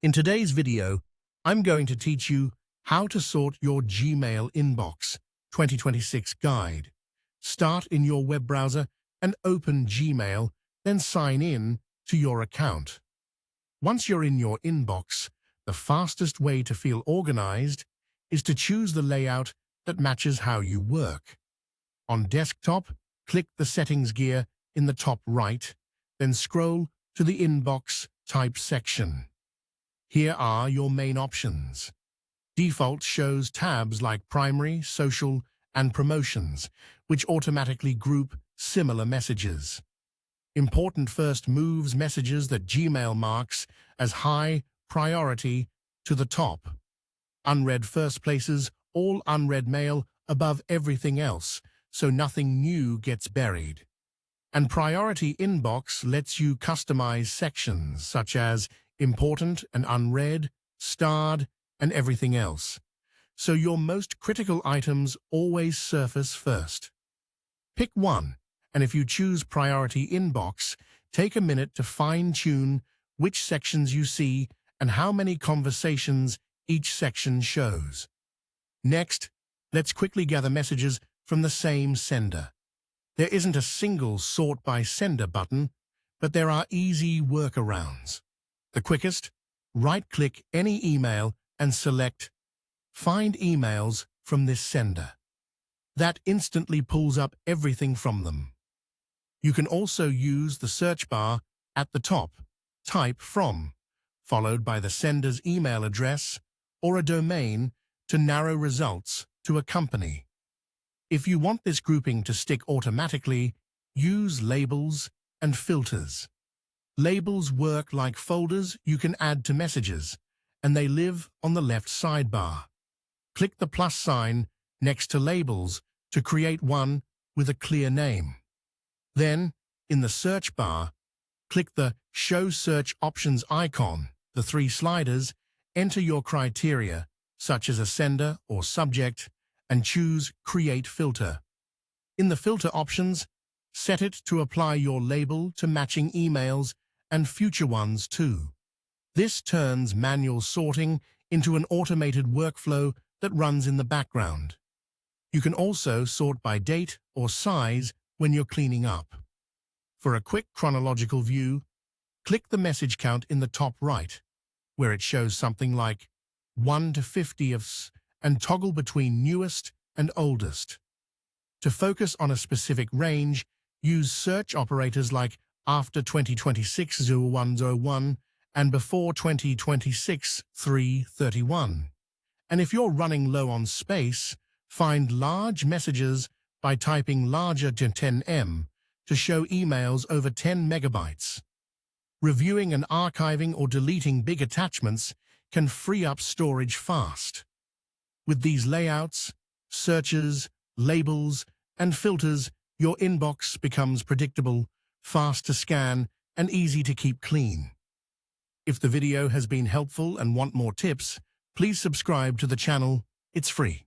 In today's video, I'm going to teach you how to sort your Gmail inbox 2026 guide. Start in your web browser and open Gmail, then sign in to your account. Once you're in your inbox, the fastest way to feel organized is to choose the layout that matches how you work. On desktop, click the settings gear in the top right, then scroll to the inbox type section. Here are your main options. Default shows tabs like Primary, Social, and Promotions, which automatically group similar messages. Important first moves messages that Gmail marks as high priority to the top. Unread first places all unread mail above everything else, so nothing new gets buried. And Priority Inbox lets you customize sections such as Important and Unread, Starred, and everything else, so your most critical items always surface first. Pick one, and if you choose Priority Inbox, take a minute to fine-tune which sections you see and how many conversations each section shows. Next, let's quickly gather messages from the same sender. There isn't a single Sort by Sender button, but there are easy workarounds. The quickest, right-click any email and select Find Emails from this sender. That instantly pulls up everything from them. You can also use the search bar at the top, type From, followed by the sender's email address or a domain to narrow results to a company. If you want this grouping to stick automatically, use labels and filters. Labels work like folders you can add to messages, and they live on the left sidebar. Click the plus sign next to labels to create one with a clear name. Then, in the search bar, click the Show Search Options icon, the three sliders, enter your criteria, such as a sender or subject, and choose Create Filter. In the filter options, set it to apply your label to matching emails and future ones too. This turns manual sorting into an automated workflow that runs in the background. You can also sort by date or size when you're cleaning up. For a quick chronological view, click the message count in the top right, where it shows something like 1 to 50 and toggle between newest and oldest. To focus on a specific range, use search operators like after 2026 0101 and before 2026 331. And if you're running low on space, find large messages by typing larger to 10M to show emails over 10 megabytes. Reviewing and archiving or deleting big attachments can free up storage fast. With these layouts, searches, labels, and filters, your inbox becomes predictable, fast to scan, and easy to keep clean. If the video has been helpful and want more tips, please subscribe to the channel. It's free.